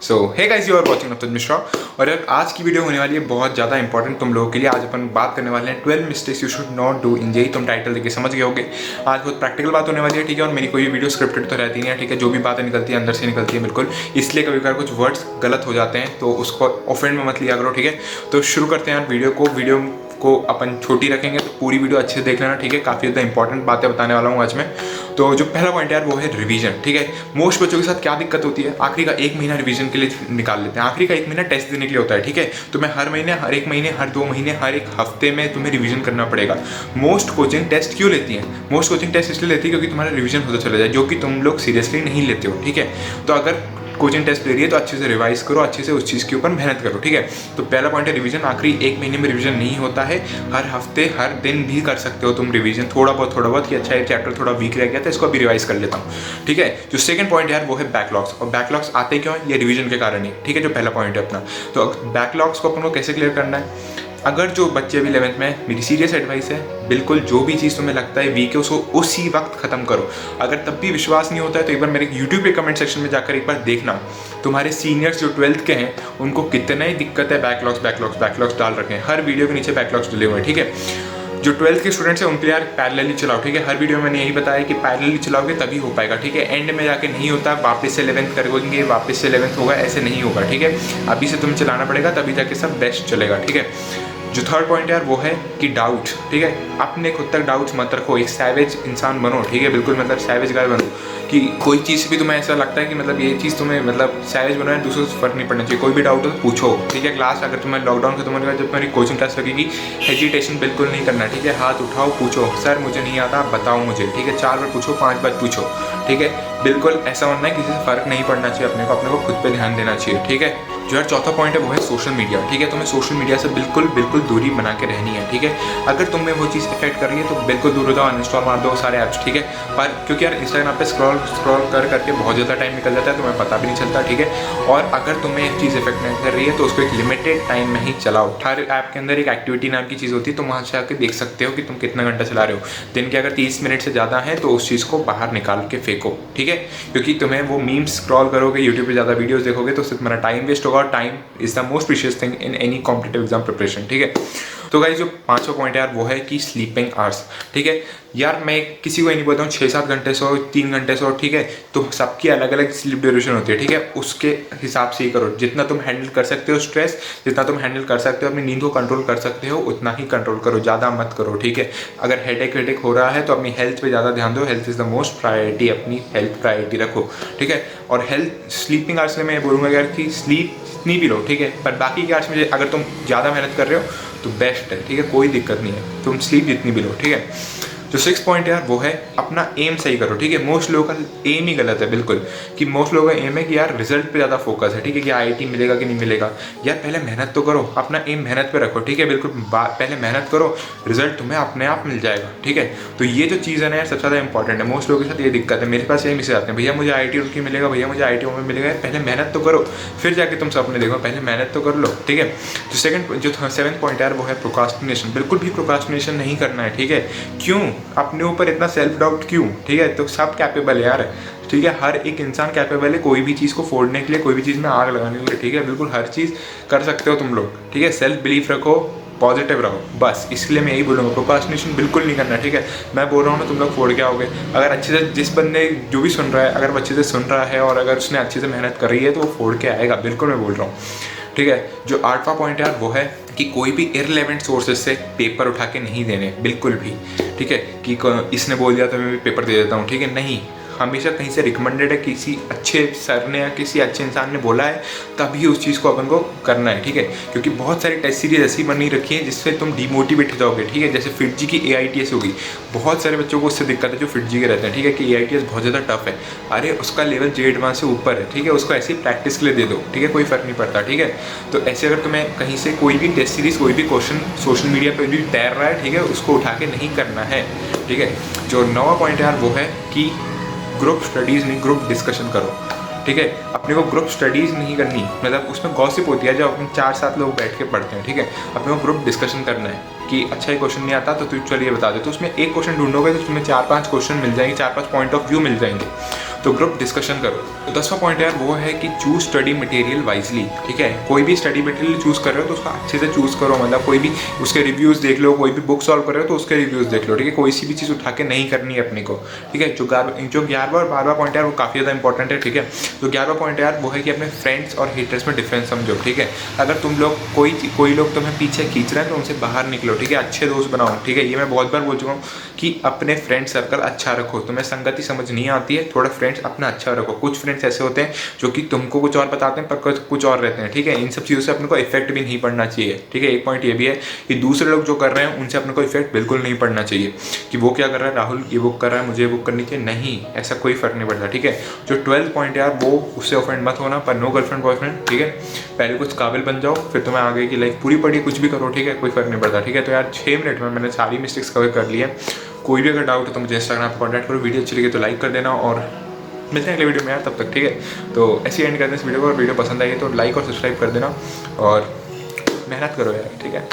So hey guys, you are watching Navtej Mishra. और यार आज की वीडियो होने वाली है बहुत ज़्यादा इंपॉर्टेंट तुम लोगों के लिए। आज अपन बात करने वाले हैं 12 mistakes you should not do in JEE. तुम टाइटल देख के समझ गए होगे। आज बहुत प्रैक्टिकल बात होने वाली है, ठीक है। और मेरी कोई वीडियो स्क्रिप्टेड तो रहती नहीं है, ठीक है। जो भी बातें निकलती है अंदर से निकलती है बिल्कुल, इसलिए कभी कभार कुछ वर्ड्स गलत हो जाते हैं, तो उसको ऑफेंड में मत लिया करो, ठीक है। तो शुरू करते हैं यार वीडियो को अपन छोटी रखेंगे, तो पूरी वीडियो अच्छे से देख लेना, ठीक है। काफ़ी ज़्यादा इंपॉर्टेंट बातें बताने वाला हूँ आज मैं। तो जो पहला पॉइंट यार वो है रिवीजन, ठीक है। मोस्ट बच्चों के साथ क्या दिक्कत होती है, आखिरी का एक महीना रिवीजन के लिए निकाल लेते हैं। आखिरी का एक महीना टेस्ट देने के लिए होता है, ठीक है। तो मैं हर महीने, हर एक महीने, हर 2 महीने, हर एक हफ्ते में तुम्हें रिवीजन करना पड़ेगा। मोस्ट कोचिंग टेस्ट क्यों लेती है? मोस्ट कोचिंग टेस्ट इसलिए लेती है क्योंकि तुम्हारा रिवीजन होता चला जाए, जो कि तुम लोग सीरियसली नहीं लेते हो, ठीक है। तो अगर कोचिंग टेस्ट ले रही है तो अच्छे से रिवाइज करो, अच्छे से उस चीज़ के ऊपर मेहनत करो, ठीक है। तो पहला पॉइंट है रिवीजन। आखिरी एक महीने में रिवीजन नहीं होता है, हर हफ्ते हर दिन भी कर सकते हो तुम रिवीजन, थोड़ा बहुत कि अच्छा ये चैप्टर थोड़ा वीक रह गया था, इसको अभी रिवाइज कर लेता हूँ, ठीक है। जो सेकंड पॉइंट यार वो है बैकलॉग्स। और बैकलॉग्स आते क्यों है? ये रिवीजन के कारण ही, ठीक है। जो पहला पॉइंट है अपना, तो बैकलॉग्स को अपन को कैसे क्लियर करना है? अगर जो बच्चे अभी 11th में, मेरी सीरियस एडवाइस है, बिल्कुल जो भी चीज़ तुम्हें लगता है वीक है उसको उसी वक्त खत्म करो। अगर तब भी विश्वास नहीं होता है तो एक बार मेरे यूट्यूब पे कमेंट सेक्शन में जाकर एक बार देखना, तुम्हारे सीनियर्स जो 12th के हैं उनको कितना ही दिक्कत है, बैकलॉग्स डाल रखे हैं। हर वीडियो के नीचे बैकलॉग्स डले हुए हैं, ठीक है। जो 12th के स्टूडेंट्स हैं उनके लिए यार पैरेलली चलाओ, ठीक है। हर वीडियो में मैंने यही बताया कि पैरेलली चलाओगे तभी हो पाएगा, ठीक है। एंड में जाके नहीं होता, वापस से 11th करोगे, वापस से 11th होगा, ऐसे नहीं होगा, ठीक है। अभी से तुम्हें चलाना पड़ेगा, तभी जाके सब बेस्ट चलेगा, ठीक है। जो थर्ड पॉइंट यार वो है कि डाउट, ठीक है। अपने खुद तक डाउट्स मत रखो, एक सैवेज इंसान बनो, ठीक है। बिल्कुल मतलब सैवेज गाय बनो, कि कोई चीज़ भी तुम्हें ऐसा लगता है कि मतलब ये चीज़ तुम्हें मतलब सैवेज बनो है, दूसरों से फर्क नहीं पड़ना चाहिए। कोई भी डाउट हो तो पूछो, ठीक है। क्लास अगर तुम्हें लॉकडाउन खत्म होने के बाद जब तुम्हारी कोचिंग क्लास लगेगी, हेजिटेशन बिल्कुल नहीं करना, ठीक है। हाथ उठाओ, पूछो, सर मुझे नहीं आता, बताओ मुझे, ठीक है। 4 बार पूछो, 5 बार पूछो, ठीक है। बिल्कुल ऐसा होना है, किसी से फर्क नहीं पड़ना चाहिए, अपने को खुद पे ध्यान देना चाहिए, ठीक है। जो यार चौथा पॉइंट है वो है सोशल मीडिया, ठीक है। तुम्हें सोशल मीडिया से बिल्कुल दूरी बना के रहनी है, ठीक है। अगर तुम्हें वो चीज़ इफेक्ट कर रही है तो बिल्कुल दूर हो जाओ, अनइंस्टॉल मार दो सारे ऐप्स, ठीक है। पर क्योंकि यार इंस्टाग्राम पे स्क्रॉल करके बहुत ज़्यादा टाइम निकल जाता है, तुम्हें पता भी नहीं चलता, ठीक है। और अगर तुम्हें एक चीज़ इफेक्ट नहीं कर रही है तो उसको एक लिमिटेड टाइम में ही चलाओ। हर ऐप के अंदर एक एक्टिविटी नाम की चीज़ होती है, तुम वहाँ से आकर देख सकते हो कि तुम कितना घंटा चला रहे हो। दिन के अगर 30 मिनट से ज़्यादा है तो उस चीज़ को बाहर निकाल के फेंको, ठीक है। क्योंकि तुम्हें वो मीम्स स्क्रॉल करोगे, यूट्यूब पे ज़्यादा वीडियोस देखोगे तो उससे तुम्हारा टाइम वेस्ट होगा, और time is the most precious thing in any competitive exam preparation, ठीक है। तो गाइस जो 5वां पॉइंट है यार वो है कि स्लीपिंग आवर्स, ठीक है। यार मैं किसी को ये नहीं बोलता हूँ 6-7 घंटे सो, 3 घंटे सो, ठीक है। तो सबकी अलग अलग स्लीप ड्यूरेशन होती है, ठीक है। उसके हिसाब से ही करो, जितना तुम हैंडल कर सकते हो स्ट्रेस, जितना तुम हैंडल कर सकते हो, अपनी नींद को कंट्रोल कर सकते हो, उतना ही कंट्रोल करो, ज़्यादा मत करो, ठीक है। अगर हेडेक हो रहा है तो अपनी हेल्थ पे ज़्यादा ध्यान दो, health is the most priority, अपनी हेल्थ प्रायोरिटी रखो, ठीक है। और हेल्थ स्लीपिंग आवर्स में मैं बोलूँगा यार कि स्लीप नहीं भी लो, ठीक है। पर बाकी के आवर्स में अगर तुम ज़्यादा मेहनत कर रहे हो तो बेस्ट है, ठीक है। कोई दिक्कत नहीं है, तुम स्लीप जितनी भी लो, ठीक है। जो 6 पॉइंट यार वो है अपना एम सही करो, ठीक है। मोस्ट लोगों का एम ही गलत है बिल्कुल, कि मोस्ट लोगों का एम है कि यार रिजल्ट पे ज़्यादा फोकस है, ठीक है। कि IIT मिलेगा कि नहीं मिलेगा। यार पहले मेहनत तो करो, अपना एम मेहनत पे रखो, ठीक है। बिल्कुल पहले मेहनत करो, रिजल्ट तुम्हें अपने आप मिल जाएगा, ठीक है। तो ये जो चीज़ है ना यार सबसे ज़्यादा इंपॉर्टेंट है। मोस्ट लोगों के साथ ये दिक्कत है, मेरे पास यही मैसेज आते हैं, भैया मुझे IIT रुड़की मिलेगा, भैया मुझे IIT में मिलेगा। पहले मेहनत तो करो, फिर जाके तुम सपने देखो, पहले मेहनत तो कर लो, ठीक है। जो 7th पॉइंट यार वो है प्रोकास्टिनेशन। बिल्कुल भी प्रोकास्टिनेशन नहीं करना है, ठीक है। क्यों? अपने ऊपर सेल्फ डाउट क्यों, ठीक है। तो सब कैपेबल है यार, ठीक है। हर एक इंसान कैपेबल है कोई भी चीज़ को फोड़ने के लिए, कोई भी चीज़ में आग लगाने के लिए, ठीक है। बिल्कुल हर चीज़ कर सकते हो तुम लोग, ठीक है। सेल्फ बिलीफ रखो, पॉजिटिव रहो, बस इसलिए मैं यही बोलूँगा, प्रोकास्टिनेशन बिल्कुल नहीं करना, ठीक है। मैं बोल रहा हूँ ना, तुम लोग फोड़ के आओगे। अगर अच्छे से जिस बंदे जो भी सुन रहा है, अगर वो अच्छे से सुन रहा है और अगर उसने अच्छे से मेहनत कर रही है तो वो फोड़ के आएगा, बिल्कुल मैं बोल रहा हूँ, ठीक है। जो 8वां पॉइंट यार वो है कि कोई भी इररिलेवेंट सोर्सेज से पेपर उठा के नहीं देने, बिल्कुल भी, ठीक है। कि इसने बोल दिया तो मैं भी पेपर दे देता हूँ, ठीक है। नहीं, हमेशा कहीं से रिकमेंडेड है, किसी अच्छे सर ने या किसी अच्छे इंसान ने बोला है तभी उस चीज़ को अपन को करना है, ठीक है। क्योंकि बहुत सारी टेस्ट सीरीज ऐसी बनी रखी है जिससे तुम डिमोटिवेट हो जाओगे, ठीक है। जैसे FITG की AITS होगी, बहुत सारे बच्चों को उससे दिक्कत है जो FITG के रहते हैं, ठीक है। कि AITS बहुत ज़्यादा टफ है, अरे उसका लेवल JEE एडवांस से ऊपर है, ठीक है। उसको ऐसी प्रैक्टिस के लिए दे दो, ठीक है, कोई फ़र्क नहीं पड़ता, ठीक है। तो ऐसे अगर तुम्हें कहीं से कोई भी टेस्ट सीरीज, कोई भी क्वेश्चन सोशल मीडिया पर भी तैर रहा है, ठीक है, उसको उठा के नहीं करना है, ठीक है। जो 9वां पॉइंट यार वो है कि ग्रुप स्टडीज़ नहीं, ग्रुप डिस्कशन करो, ठीक है। अपने को ग्रुप स्टडीज़ नहीं करनी, मतलब उसमें गॉसिप होती है जब अपन 4-7 लोग बैठ के पढ़ते हैं, ठीक है। अपने को ग्रुप डिस्कशन करना है कि अच्छा ये क्वेश्चन नहीं आता तो तू चलिए बता दे, तो उसमें एक क्वेश्चन ढूंढोगे तो तुम्हें 4-5 क्वेश्चन मिल जाएंगे, 4-5 पॉइंट ऑफ व्यू मिल जाएंगे। तो ग्रुप डिस्कशन करो। तो 10वां पॉइंट यार वो है कि चूज स्टडी मटेरियल वाइजली, ठीक है। कोई भी स्टडी मटेरियल चूज़ कर रहे हो तो उसका अच्छे से चूज़ करो, मतलब कोई भी उसके रिव्यूज़ देख लो, कोई भी बुक सॉल्व कर रहे हो तो उसके रिव्यूज़ देख लो, ठीक है। कोई सी भी चीज़ उठा के नहीं करनी है अपने को, ठीक है। जो 11वां और 12वां पॉइंट यार वो काफ़ी ज़्यादा इंपॉर्टेंट है, ठीक है। तो 11वां पॉइंट यार वो है कि अपने फ्रेंड्स और हेटर्स में डिफरेंस समझो, ठीक है। अगर तुम लोग कोई लोग तुम्हें पीछे खींच रहे हैं तो उनसे बाहर निकलो, ठीक है। अच्छे दोस्त बनाओ, ठीक है। ये मैं बहुत बार बोल चुका हूँ कि अपने फ्रेंड सर्कल अच्छा रखो। तुम्हें संगति समझ नहीं आती है, थोड़ा फ्रेंड्स अपना अच्छा रखो। कुछ फ्रेंड्स ऐसे होते हैं जो कि तुमको कुछ और बताते हैं पर कुछ और रहते हैं, ठीक है। इन सब चीज़ों से अपने को इफेक्ट भी नहीं पड़ना चाहिए, ठीक है। एक पॉइंट ये भी है कि दूसरे लोग जो कर रहे हैं उनसे अपने को इफेक्ट बिल्कुल नहीं पड़ना चाहिए कि वो क्या कर रहा है, राहुल ये बुक कर रहा है मुझे बुक करनी चाहिए, नहीं, ऐसा कोई फर्क नहीं पड़ता, ठीक है। जो 12th पॉइंट यार वो उससे ऑफेंड मत होना, पर नो गर्लफ्रेंड बॉयफ्रेंड, ठीक है। पहले कुछ काबिल बन जाओ, फिर तुम्हें आगे की लाइफ पूरी पड़ी कुछ भी करो, ठीक है, कोई फर्क नहीं पड़ता, ठीक है। तो यार 6 मिनट में मैंने सारी मिस्टेक्स कवर कर ली है। कोई भी अगर डाउट हो तो मुझे इंस्टाग्राम पर कॉन्टैक्ट करो। वीडियो अच्छी लगी तो लाइक कर देना और मिलते हैं अगले वीडियो में यार, तब तक, ठीक है। तो ऐसे ही एंड करते हैं इस वीडियो को, और वीडियो पसंद आई तो लाइक और सब्सक्राइब कर देना और मेहनत करो यार, ठीक है।